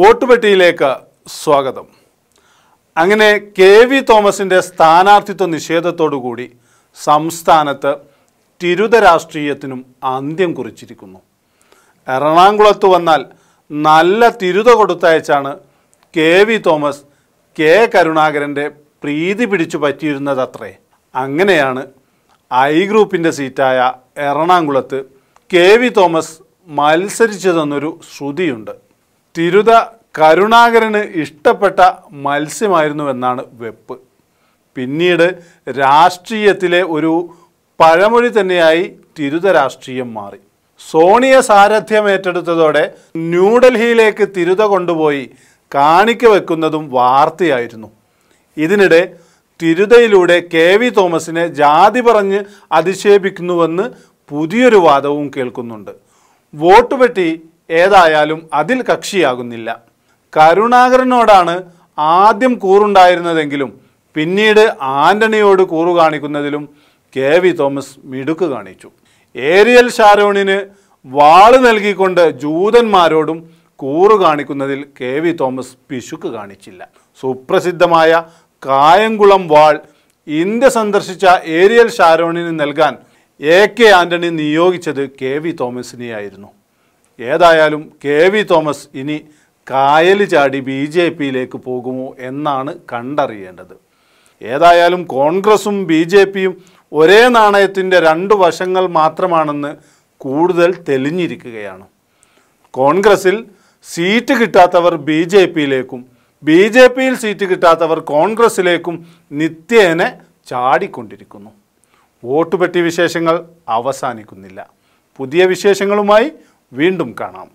വോട്ടുപെട്ടിയിലേക്ക് സ്വാഗതം. അങ്ങനെ കെ.വി. തോമസിൻ്റെ സ്ഥാനാർത്ഥിത്വ നിഷേധത്തോടുകൂടി സംസ്ഥാനത്ത് തിരുത രാഷ്ട്രീയത്തിനും അന്ത്യം കുറിച്ചിരിക്കുന്നു. എറണാകുളത്ത് വന്നാൽ നല്ല തിരുത കൊടുത്തയച്ചാണ് കെ.വി. തോമസ് കെ. കരുണാകരൻ്റെ പ്രീതി പിടിച്ചു പറ്റിയിരുന്നതത്രേ. അങ്ങനെയാണ് ഐ ഗ്രൂപ്പിൻ്റെ സീറ്റായ എറണാകുളത്ത് കെ.വി. തോമസ് മത്സരിച്ചതെന്നൊരു ശ്രുതിയുണ്ട്. തിരുത കരുണാകരന് ഇഷ്ടപ്പെട്ട മത്സ്യമായിരുന്നുവെന്നാണ് വെപ്പ്. പിന്നീട് രാഷ്ട്രീയത്തിലെ ഒരു പഴമൊഴി തന്നെയായി തിരുത രാഷ്ട്രീയം മാറി. സോണിയ സാരഥ്യം ഏറ്റെടുത്തതോടെ ന്യൂഡൽഹിയിലേക്ക് തിരുത കൊണ്ടുപോയി കാണിക്ക വെക്കുന്നതും വാർത്തയായിരുന്നു. ഇതിനിടെ തിരുതയിലൂടെ കെ.വി. തോമസിനെ ജാതി പറഞ്ഞ് അധിക്ഷേപിക്കുന്നുവെന്ന് പുതിയൊരു വാദവും കേൾക്കുന്നുണ്ട്. വോട്ടുപെട്ടി ഏതായാലും അതിൽ കക്ഷിയാകുന്നില്ല. കരുണാകരനോടാണ് ആദ്യം കൂറുണ്ടായിരുന്നതെങ്കിലും പിന്നീട് ആന്റണിയോട് കൂറു കാണിക്കുന്നതിലും കെ.വി. തോമസ് മിടുക്ക് കാണിച്ചു. ഏരിയൽ ഷാരോണിന് വാള് നൽകിക്കൊണ്ട് ജൂതന്മാരോടും കൂറു കാണിക്കുന്നതിൽ കെ.വി. തോമസ് പിശുക്ക് കാണിച്ചില്ല. സുപ്രസിദ്ധമായ കായംകുളം വാൾ ഇന്ത്യ സന്ദർശിച്ച ഏരിയൽ ഷാരോണിന് നൽകാൻ എ.കെ. ആന്റണി നിയോഗിച്ചത് കെ.വി. തോമസിനെയായിരുന്നു. ഏതായാലും കെ.വി. തോമസ് ഇനി കായൽ ചാടി ബി.ജെ.പിയിലേക്ക് പോകുമോ എന്നാണ് കണ്ടറിയേണ്ടത്. ഏതായാലും കോൺഗ്രസും ബി.ജെ.പിയും ഒരേ നാണയത്തിൻ്റെ രണ്ട് വശങ്ങൾ മാത്രമാണെന്ന് കൂടുതൽ തെളിഞ്ഞിരിക്കുകയാണ്. കോൺഗ്രസിൽ സീറ്റ് കിട്ടാത്തവർ ബി.ജെ.പിയിലേക്കും ബി.ജെ.പിയിൽ സീറ്റ് കിട്ടാത്തവർ കോൺഗ്രസിലേക്കും നിത്യേന ചാടിക്കൊണ്ടിരിക്കുന്നു. വോട്ടുപെട്ടി വിശേഷങ്ങൾ അവസാനിക്കുന്നില്ല. പുതിയ വിശേഷങ്ങളുമായി വീണ്ടും കാണാം.